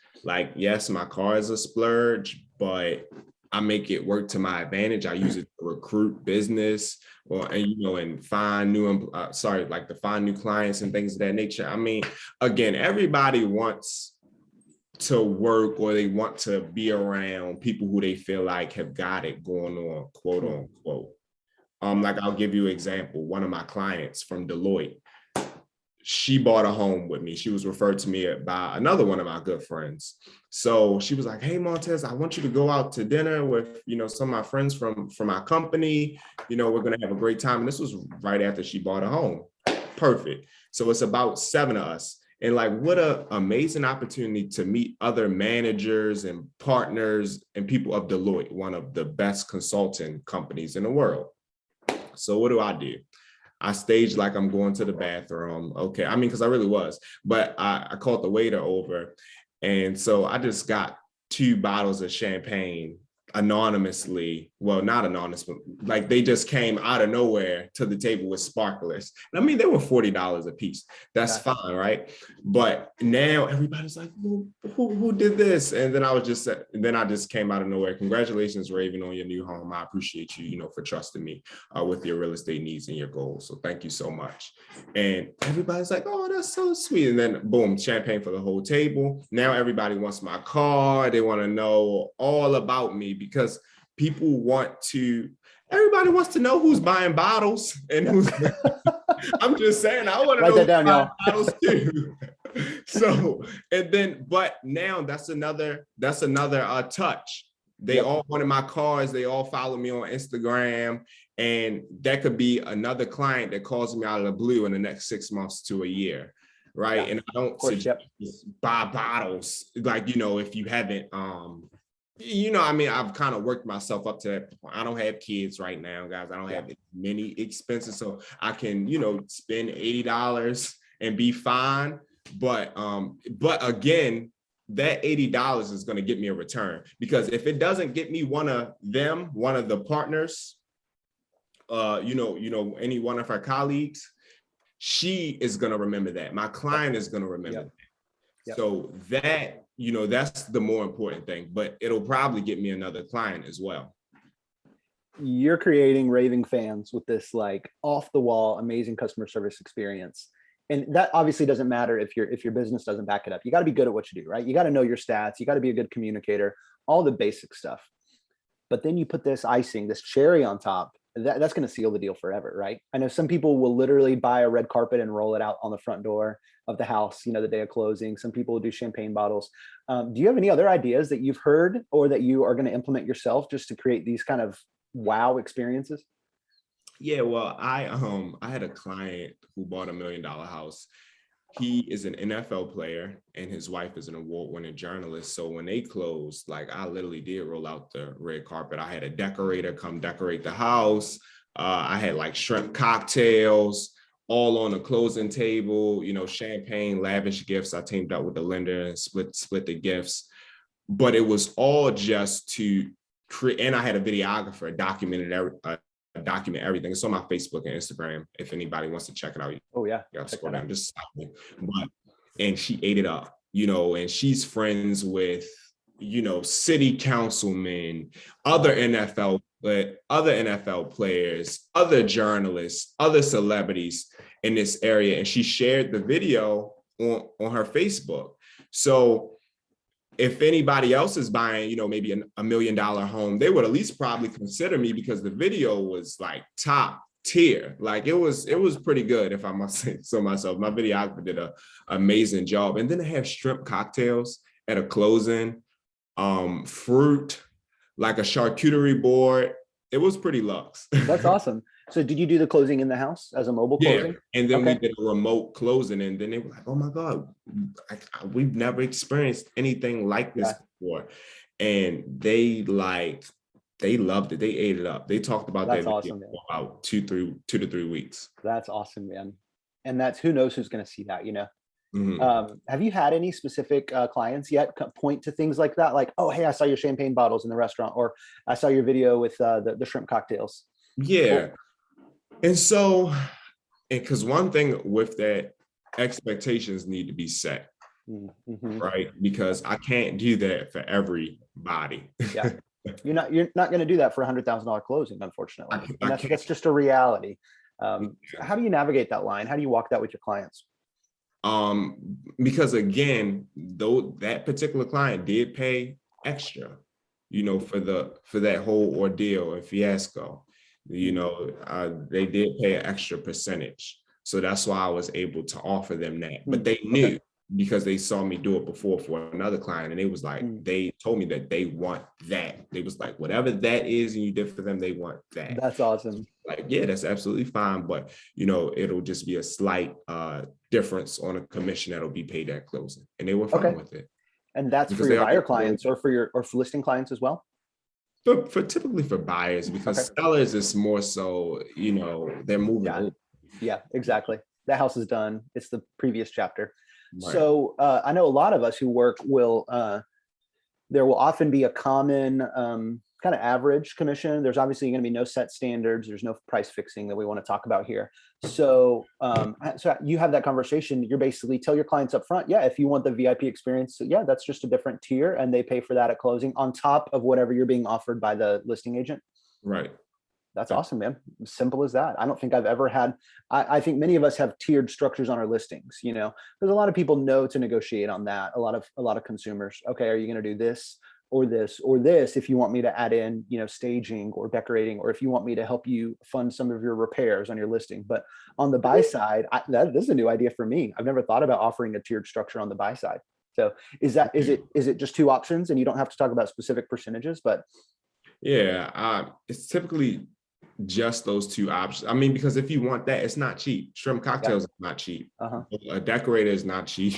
Yes, my car is a splurge, but I make it work to my advantage. I use it to recruit business, and find new, to find new clients and things of that nature. I mean, again, everybody wants to work, or they want to be around people who they feel like have got it going on, quote unquote. I'll give you an example. One of my clients from Deloitte, she bought a home with me. She was referred to me by another one of my good friends. So she was like, "Hey, Montaz, I want you to go out to dinner with, some of my friends from our company. We're going to have a great time." And this was right after she bought a home. Perfect. So it's about 7 of us. And what an amazing opportunity to meet other managers and partners and people of Deloitte, one of the best consulting companies in the world. So what do? I staged like I'm going to the bathroom. Okay. I mean, because I really was, but I called the waiter over. And so I just got 2 bottles of champagne anonymously. Well, not anonymous, but they just came out of nowhere to the table with sparklers. And I mean, they were $40 a piece. That's fine, right? But now everybody's like, well, who did this? And then I just came out of nowhere. "Congratulations, Raven, on your new home. I appreciate you, for trusting me with your real estate needs and your goals. So thank you so much." And everybody's like, "Oh, that's so sweet." And then boom, champagne for the whole table. Now everybody wants my car. They want to know all about me, because everybody wants to know who's buying bottles and who's I'm just saying, I want to know that down, y'all. bottles too. So, but now that's another touch. They all wanted my cars. They all follow me on Instagram. And that could be another client that calls me out of the blue in the next 6 months to a year. Right. Yeah. And I don't suggest buy bottles, like, if you haven't, I mean, I've kind of worked myself up to that point. I don't have kids right now, guys. I don't have many expenses, so I can, spend $80 and be fine. But again, that $80 is going to get me a return, because if it doesn't get me one of the partners, any one of our colleagues, she is going to remember that. My client is going to remember that. Yep. So that, that's the more important thing, but it'll probably get me another client as well. You're creating raving fans with this like off the wall, amazing customer service experience. And that obviously doesn't matter if your business doesn't back it up. You got to be good at what you do, right? You got to know your stats. You got to be a good communicator, all the basic stuff. But then you put this icing, this cherry on top. That's going to seal the deal forever, right? I know some people will literally buy a red carpet and roll it out on the front door of the house, the day of closing. Some people will do champagne bottles. Do you have any other ideas that you've heard or that you are going to implement yourself just to create these kind of wow experiences? Yeah, well, I had a client who bought $1 million house. He is an NFL player and his wife is an award-winning journalist. So when they closed, like, I literally did roll out the red carpet. I had a decorator come decorate the house. I had like shrimp cocktails all on the closing table, champagne, lavish gifts. I teamed up with the lender and split the gifts. But it was all just to create, and I had a videographer document everything. It's on my Facebook and Instagram if anybody wants to check it out. Oh yeah, scroll down, just and she ate it up, and she's friends with city councilmen, other NFL players, other journalists, other celebrities in this area, and she shared the video on her Facebook. So if anybody else is buying, maybe $1 million home, they would at least probably consider me because the video was like top tier. Like it was pretty good, if I must say so myself. My videographer did an amazing job. And then they have shrimp cocktails at a closing, fruit, like a charcuterie board. It was pretty luxe. That's awesome. So did you do the closing in the house as a mobile closing? And then we did a remote closing, and then they were like, oh my God, we've never experienced anything like this before. And they loved it. They ate it up. They talked about that awesome, for about 2 to 3 weeks. That's awesome, man. And that's, who knows who's going to see that, Mm-hmm. Have you had any specific clients yet point to things like that? Like, oh, hey, I saw your champagne bottles in the restaurant, or I saw your video with the shrimp cocktails. Yeah. Cool. And so, because one thing with that, expectations need to be set, right? Because I can't do that for everybody. Yeah, you're not going to do that for $100,000 closing, unfortunately. That's just a reality. How do you navigate that line? How do you walk that with your clients? Because again, though that particular client did pay extra, for that whole ordeal and fiasco. They did pay an extra percentage. So that's why I was able to offer them that. But they knew, because they saw me do it before for another client, and it was like, they told me that they want that. They was like, whatever that is and you did for them, they want that. That's awesome. Like, yeah, that's absolutely fine. But, it'll just be a slight difference on a commission that'll be paid at closing. And they were fine with it. And that's for your buyer clients or for listing clients as well? But typically for buyers, because sellers is more so, they're moving over. Yeah, exactly. That house is done. It's the previous chapter. Right. So I know a lot of us who work there will often be a common kind of average commission. There's obviously going to be no set standards. There's no price fixing that we want to talk about here. So so you have that conversation. You're basically tell your clients up front, if you want the VIP experience, that's just a different tier, and they pay for that at closing on top of whatever you're being offered by the listing agent. Right. That's awesome, man. Simple as that. I don't think I've ever had, I think many of us have tiered structures on our listings, because a lot of people know to negotiate on that. A lot of consumers. Okay, are you going to do this or this or this if you want me to add in, staging or decorating, or if you want me to help you fund some of your repairs on your listing. But on the buy side, this is a new idea for me. I've never thought about offering a tiered structure on the buy side. So is it just 2 options, and you don't have to talk about specific percentages, but it's typically just those two options. I mean, because if you want that, it's not cheap. Shrimp cocktails is not cheap. A decorator is not cheap.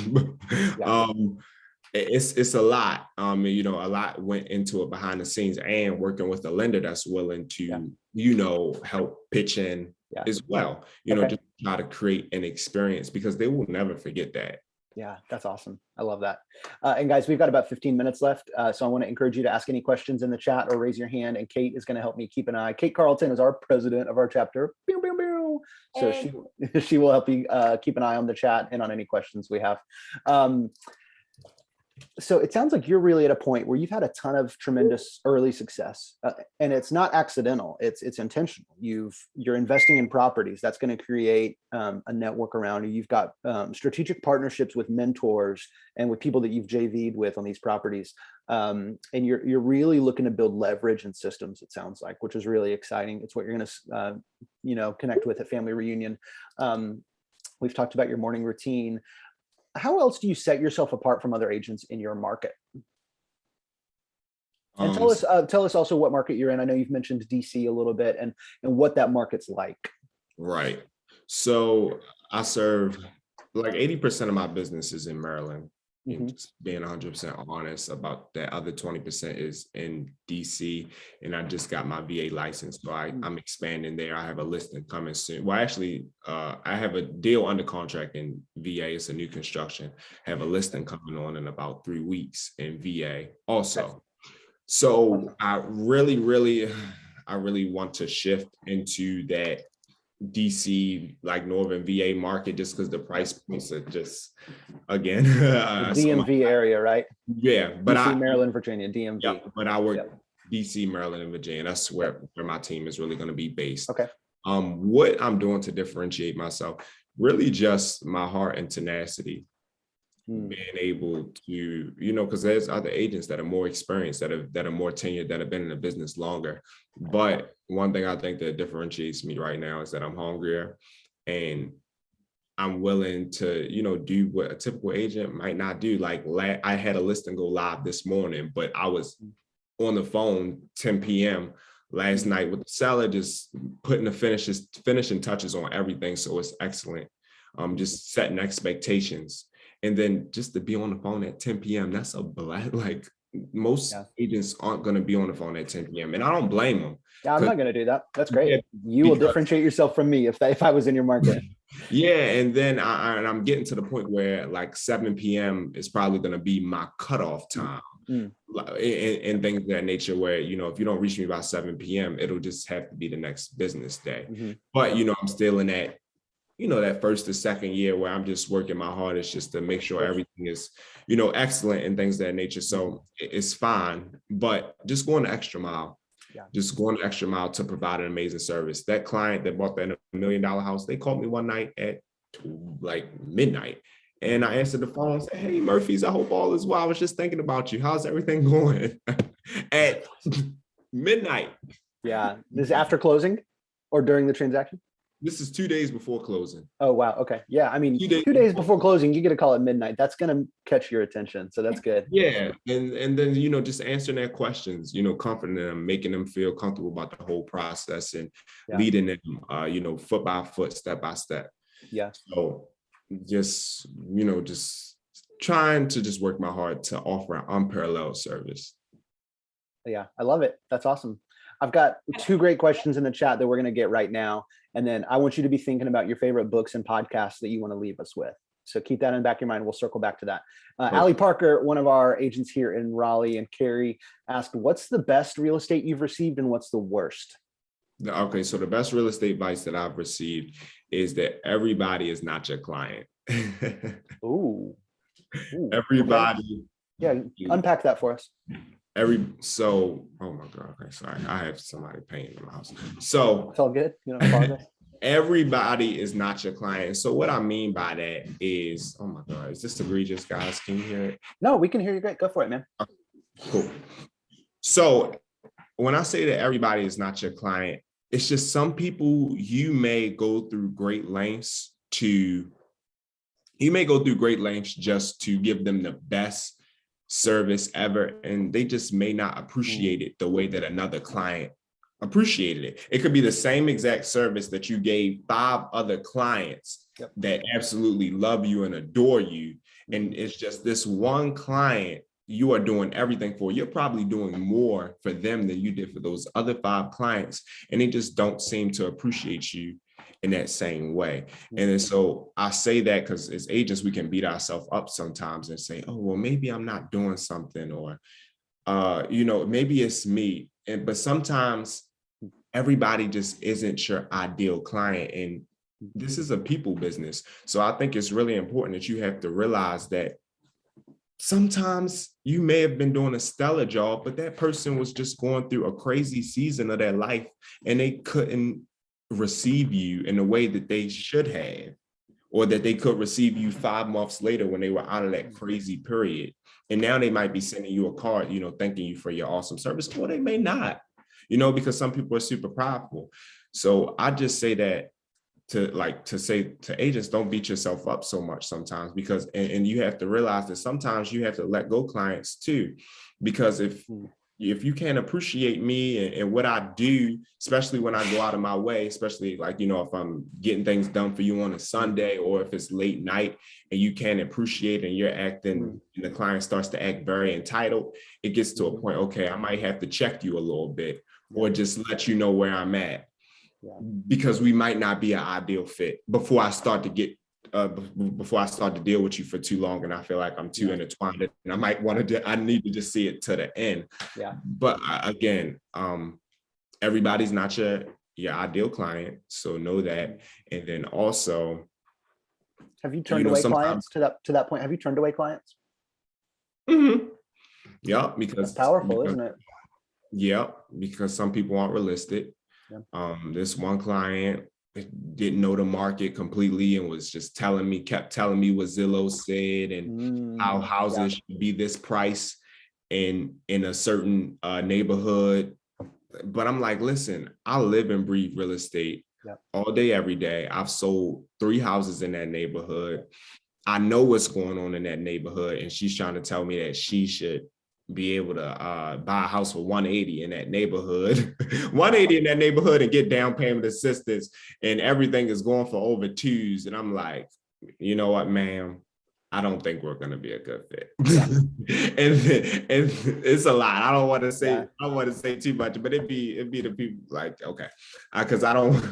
It's a lot. You know, a lot went into it behind the scenes, and working with a lender that's willing to, you know, help pitch in as well. You know, just try to create an experience, because they will never forget that. Yeah, that's awesome. I love that. And guys, we've got about 15 minutes left. So I want to encourage you to ask any questions in the chat or raise your hand. And Kate is going to help me keep an eye. Kate Carlton is our president of our chapter. Pew, pew, pew. So she will help you keep an eye on the chat and on any questions we have. So it sounds like you're really at a point where you've had a ton of tremendous early success, and it's not accidental. It's intentional. You're investing in properties that's going to create a network around you. You've got strategic partnerships with mentors and with people that you've JV'd with on these properties, and you're really looking to build leverage and systems. It sounds like, which is really exciting. It's what you're going to you know, connect with at family reunion. We've talked about your morning routine. How else do you set yourself apart from other agents in your market? And tell us also what market you're in. I know you've mentioned DC a little bit, and what that market's like. Right. So I serve, like 80% of my business is in Maryland. Just being 100% honest about that. Other 20% is in DC, and I just got my VA license, so I'm expanding there. I have a listing coming soon. Well, actually, I have a deal under contract in VA. It's a new construction. I have a listing coming on in about 3 weeks in VA also. So I really want to shift into that DC, like Northern VA market, just because the price points are just, again, the DMV area, right? Yeah, but DC, Maryland, Virginia, DMV. Yeah, but I work DC, Maryland, and Virginia. That's where my team is really going to be based. Okay. What I'm doing to differentiate myself, really just my heart and tenacity. Being able to, you know, because there's other agents that are more experienced, that are more tenured, that have been in the business longer. But one thing I think that differentiates me right now is that I'm hungrier, and I'm willing to, you know, do what a typical agent might not do. Like I had a listing go live this morning, but I was on the phone 10 p.m. last night with the seller, just putting the finishing touches on everything. So it's excellent. Just setting expectations. And then just to be on the phone at 10 p.m., that's a blast. Like most agents aren't going to be on the phone at 10 p.m. And I don't blame them. Yeah, I'm not going to do that. That's great. You will differentiate yourself from me if I was in your market. Yeah. And then I'm getting to the point where like 7 p.m. is probably going to be my cutoff time. And things of that nature, where, you know, if you don't reach me by 7 p.m., it'll just have to be the next business day. But, you know, I'm still in that, you know, that first to second year where I'm just working my hardest just to make sure everything is, you know, excellent and things of that nature. So it's fine, but just going the extra mile, just going the extra mile to provide an amazing service. That client that bought that $1 million house, they called me one night at like midnight, and I answered the phone and said, "Hey, Murphy's, I hope all is well. I was just thinking about you. How's everything going?" At midnight. Yeah. This is after closing or during the transaction? This is 2 days before closing. Oh, wow. Okay. Yeah. I mean, 2 days before closing, you get a call at midnight. That's going to catch your attention. So that's good. Yeah. And then, you know, just answering their questions, you know, comforting them, making them feel comfortable about the whole process, and leading them, you know, foot by foot, step by step. Yeah. So just, you know, just trying to just work my heart to offer an unparalleled service. Yeah. I love it. That's awesome. I've got 2 great questions in the chat that we're going to get right now. And then I want you to be thinking about your favorite books and podcasts that you want to leave us with. So keep that in the back of your mind. We'll circle back to that. Allie Parker, one of our agents here in Raleigh, and Carrie asked, what's the best real estate you've received and what's the worst? Okay, so the best real estate advice that I've received is that everybody is not your client. Ooh. Everybody. Okay. Yeah, unpack that for us. Oh my God, okay, sorry. I have somebody painting in my house. So it's all good. You don't apologize. Everybody is not your client. So what I mean by that is, oh my God, is this egregious, guys? Can you hear it? No, we can hear you great. Go for it, man. Okay, cool. So when I say that everybody is not your client, it's just some people you may go through great lengths just to give them the best service ever, and they just may not appreciate it the way that another client appreciated it. It could be the same exact service that you gave 5 other clients that absolutely love you and adore you. And it's just this one client you are doing everything for. You're probably doing more for them than you did for those other 5 clients. And they just don't seem to appreciate you in that same way. And then so I say that because as agents, we can beat ourselves up sometimes and say, oh, well, maybe I'm not doing something, or maybe it's me. But sometimes everybody just isn't your ideal client. And this is a people business. So I think it's really important that you have to realize that sometimes you may have been doing a stellar job, but that person was just going through a crazy season of their life and they couldn't receive you in the way that they should have, or that they could receive you 5 months later when they were out of that crazy period. And now they might be sending you a card, thanking you for your awesome service, or they may not, because some people are super prideful. So I just say that to say to agents, don't beat yourself up so much sometimes, because, and you have to realize that sometimes you have to let go clients too, because if you can't appreciate me and what I do, especially when I go out of my way, especially if I'm getting things done for you on a Sunday, or if it's late night and you can't appreciate and you're acting, and the client starts to act very entitled, it gets to a point, okay, I might have to check you a little bit, or just let you know where I'm at. Because we might not be an ideal fit before I start to deal with you for too long, and I feel like I'm too intertwined, and I might I need to just see it to the end. But again, everybody's not your ideal client, so know that. And then also, have you turned away clients to that point? Have you turned away clients? Yeah, because that's powerful, isn't it? Yeah, because some people aren't realistic. This one client didn't know the market completely and was just kept telling me what Zillow said and how houses should be this price in a certain neighborhood. But I'm like, listen, I live and breathe real estate all day, every day. I've sold 3 houses in that neighborhood. I know what's going on in that neighborhood. And she's trying to tell me that she should be able to buy a house for 180 in that neighborhood, 180 in that neighborhood, and get down payment assistance, and everything is going for over 2s. And I'm like, you know what, ma'am, I don't think we're going to be a good fit. and it's a lot. I don't want to say too much, but it'd be the people like, okay, because I don't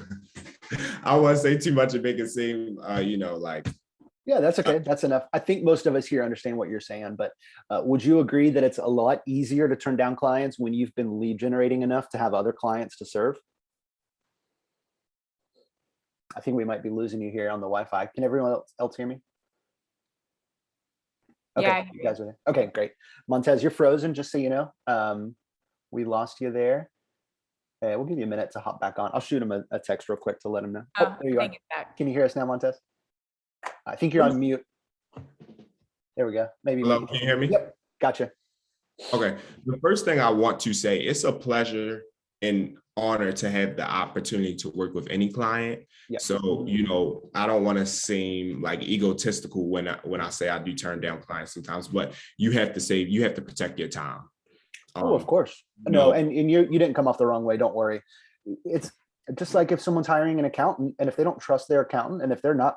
want to say too much and make it seem, like. Yeah, that's okay. That's enough. I think most of us here understand what you're saying, but would you agree that it's a lot easier to turn down clients when you've been lead generating enough to have other clients to serve? I think we might be losing you here on the Wi-Fi. Can everyone else hear me? Okay, Yeah, you guys are there. Okay, great. Montaz, you're frozen, just so you know. We lost you there. We'll give you a minute to hop back on. I'll shoot him a text real quick to let him know. Oh, there you are. Can you hear us now, Montaz? I think you're on mute. There we go. Maybe. Hello, can you hear me? Yep, gotcha. Okay. The first thing I want to say, it's a pleasure and honor to have the opportunity to work with any client. So, I don't want to seem like egotistical when I say I do turn down clients sometimes, but you have to protect your time. Of course. No, and you didn't come off the wrong way. Don't worry. It's just like if someone's hiring an accountant, and if they don't trust their accountant, and if they're not,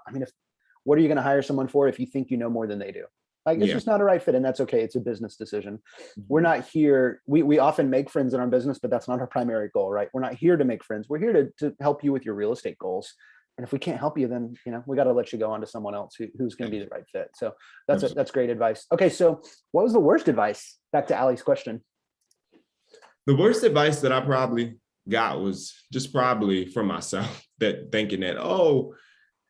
what are you going to hire someone for if you think you know more than they do? Like, it's just not a right fit, and that's okay. It's a business decision. We're not here. We often make friends in our business, but that's not our primary goal, right? We're not here to make friends. We're here to help you with your real estate goals. And if we can't help you, then we got to let you go on to someone else who's going to be the right fit. So that's great advice. Okay, so what was the worst advice? Back to Ali's question. The worst advice that I probably got was just probably for myself, that thinking that,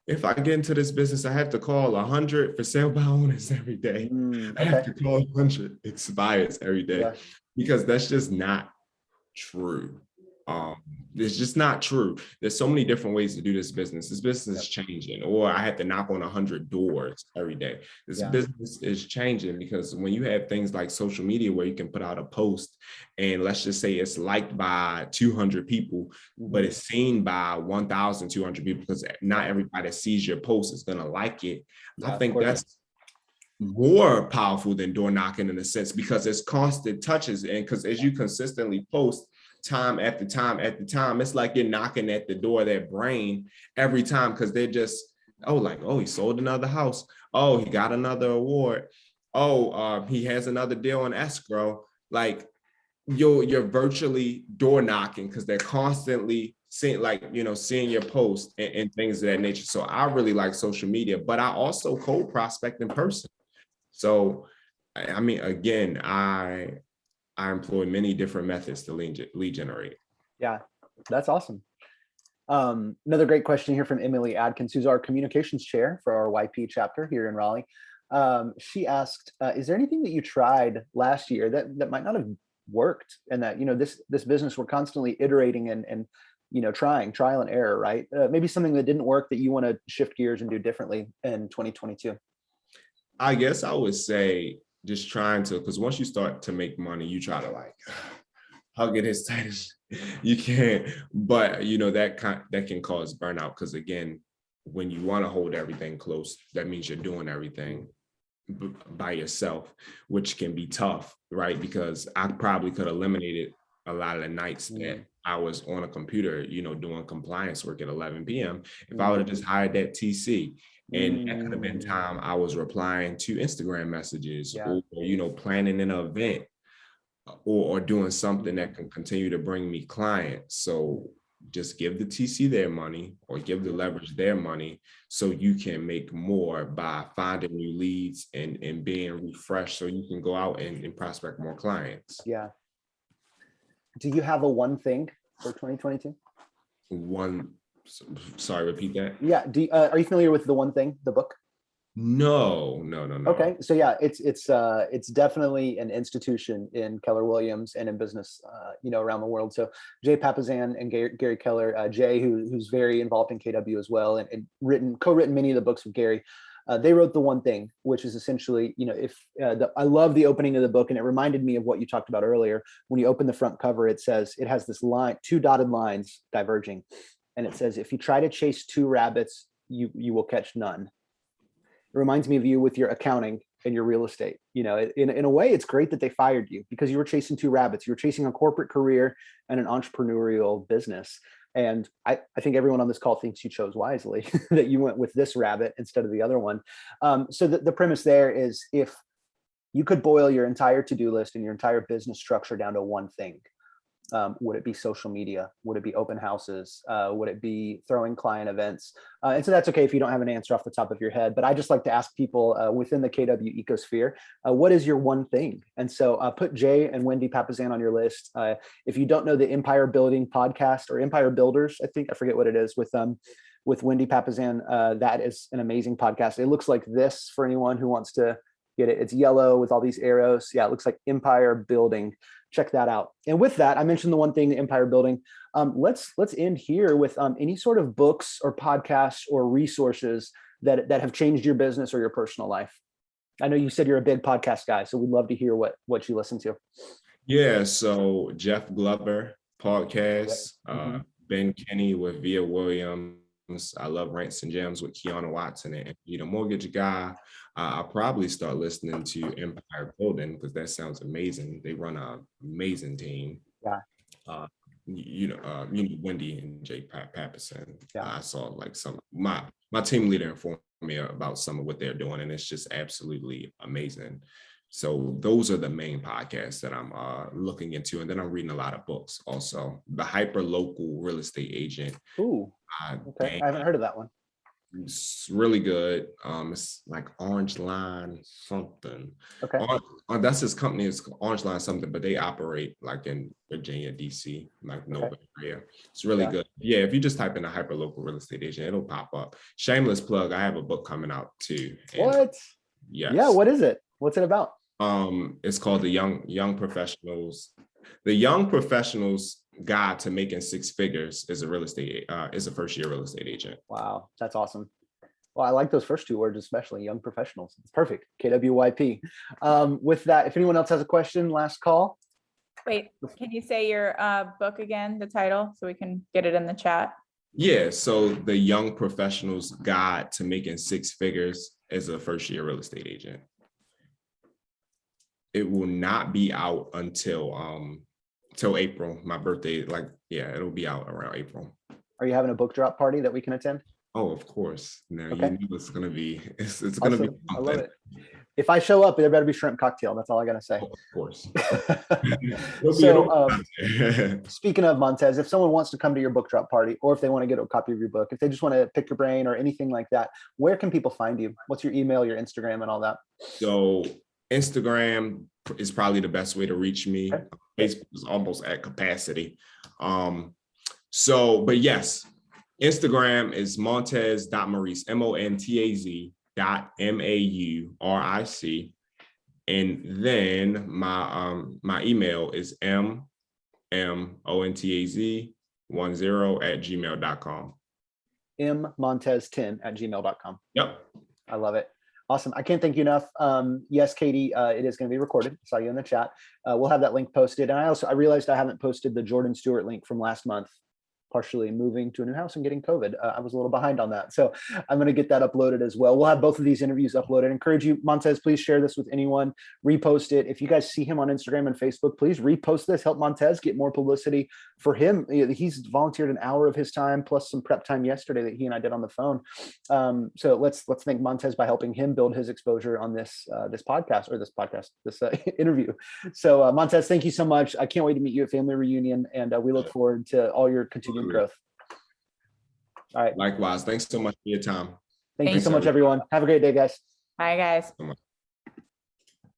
if I get into this business, I have to call 100 for sale by owners every day. I have to call 100 expires every day, because that's just not true. It's just not true. There's so many different ways to do this business. This business is changing, or I have to knock on 100 doors every day. This business is changing, because when you have things like social media where you can put out a post and let's just say it's liked by 200 people, but it's seen by 1,200 people, because not everybody that sees your post is going to like it. I think that's more powerful than door knocking in a sense, because it's constant touches. And because as you consistently post, time after time after time. It's like you're knocking at the door of their brain every time because they're just, oh, he sold another house. Oh, he got another award. Oh, he has another deal on escrow. Like you're virtually door knocking because they're constantly seeing your posts and things of that nature. So I really like social media, but I also cold prospect in person. So I mean, again, I employ many different methods to lead generate. Yeah, that's awesome. Another great question here from Emily Adkins, who's our communications chair for our YP chapter here in Raleigh. She asked, is there anything that you tried last year that might not have worked, and that, this business we're constantly iterating and trial and error, right? Maybe something that didn't work that you want to shift gears and do differently in 2022. I guess I would say just trying to, because once you start to make money, you try to like hug it as tight as you can. But that can cause burnout, because again, when you want to hold everything close, that means you're doing everything by yourself, which can be tough, right? Because I probably could have eliminated a lot of the nights that I was on a computer, doing compliance work at 11 p.m. if I would have just hired that TC. And that could have been time I was replying to Instagram messages, or planning an event, or doing something that can continue to bring me clients. So just give the TC their money, or give the leverage their money, so you can make more by finding new leads and being refreshed, so you can go out and prospect more clients. Yeah. Do you have a one thing for 2022? Sorry, repeat that. Yeah. Are you familiar with The One Thing, the book? No. Okay, so yeah, it's definitely an institution in Keller Williams and in business, around the world. So Jay Papasan and Gary Keller, Jay, who's very involved in KW as well, and co-written many of the books with Gary. They wrote The One Thing, which is essentially, I love the opening of the book, and it reminded me of what you talked about earlier. When you open the front cover, it has this line, 2 dotted lines diverging, and it says, if you try to chase 2 rabbits, you will catch none. It reminds me of you with your accounting and your real estate. In a way, it's great that they fired you, because you were chasing 2 rabbits. You were chasing a corporate career and an entrepreneurial business. And I think everyone on this call thinks you chose wisely, that you went with this rabbit instead of the other one. So the premise there is, if you could boil your entire to-do list and your entire business structure down to one thing, would it be social media? Would it be open houses? Would it be throwing client events? And so that's okay if you don't have an answer off the top of your head, but I just like to ask people within the KW ecosphere, what is your one thing? And so put Jay and Wendy Papasan on your list. If you don't know the Empire Building podcast, or Empire Builders, I forget what it is, with Wendy Papasan, that is an amazing podcast. It looks like this for anyone who wants to get it. It's yellow with all these arrows. Yeah, it looks like Empire Building. Check that out. And with that, I mentioned the one thing, the Empire Building. Let's end here with any sort of books or podcasts or resources that have changed your business or your personal life. I know you said you're a big podcast guy, so we'd love to hear what you listen to. Yeah, so Jeff Glover podcast, Ben Kinney with Via Williams. I love Rants and Gems with Keanu Watson and Mortgage Guy. I'll probably start listening to Empire Building, because that sounds amazing. They run an amazing team. Yeah. Wendy and Jay Papasan. Yeah. I saw like my team leader informed me about some of what they're doing, and it's just absolutely amazing. So those are the main podcasts that I'm looking into. And then I'm reading a lot of books also. The Hyper Local Real Estate Agent. Ooh, okay. I haven't heard of that one. It's really good. It's like Orange Line something. Okay. That's his company. It's Orange Line something, but they operate like in Virginia, DC, like Nova area. It's really good. Yeah, if you just type in a Hyper Local Real Estate Agent, it'll pop up. Shameless plug. I have a book coming out too. What? Yes. Yeah. What is it? What's it about? It's called the Young Professionals Guide to Making 6 Figures is a first-year real estate agent. Wow, that's awesome. Well, I like those first 2 words, especially young professionals. It's perfect. KWYP. With that, if anyone else has a question, last call. Wait, can you say your book again, the title, so we can get it in the chat? Yeah, so the Young Professionals Guide to Making 6 Figures as a first-year real estate agent. It will not be out until till April. My birthday, like, yeah, it'll be out around April. Are you having a book drop party that we can attend? Oh, of course. Now Okay. you know it's gonna be it's gonna be Awesome. I love something. it. If I show up, there better be shrimp cocktail. That's all I gotta say. Oh, of course. So speaking of Montaz, if someone wants to come to your book drop party, or if they want to get a copy of your book, if they just want to pick your brain or anything like that, where can people find you? What's your email, your Instagram, and all that? So Instagram is probably the best way to reach me. Okay. Facebook is almost at capacity. But yes, Instagram is Montaz.Maurice, MONTAZ.MAURIC. And then my email is mmontaz10@gmail.com. mmontaz10@gmail.com. Yep. I love it. Awesome. I can't thank you enough. Yes, Katie, it is going to be recorded. I saw you in the chat. We'll have that link posted. And I realized I haven't posted the Jordan Stewart link from last month, partially moving to a new house and getting COVID. I was a little behind on that. So I'm going to get that uploaded as well. We'll have both of these interviews uploaded. I encourage you, Montaz, please share this with anyone, repost it. If you guys see him on Instagram and Facebook, please repost this, help Montaz get more publicity for him. He's volunteered an hour of his time plus some prep time yesterday that he and I did on the phone. So let's thank Montaz by helping him build his exposure on this podcast, this interview. So Montaz, thank you so much. I can't wait to meet you at family reunion, and we look forward to all your continued growth. All right. Likewise. Thanks so much for your time. Thank you so much, everyone. Have a great day, guys. Bye, guys.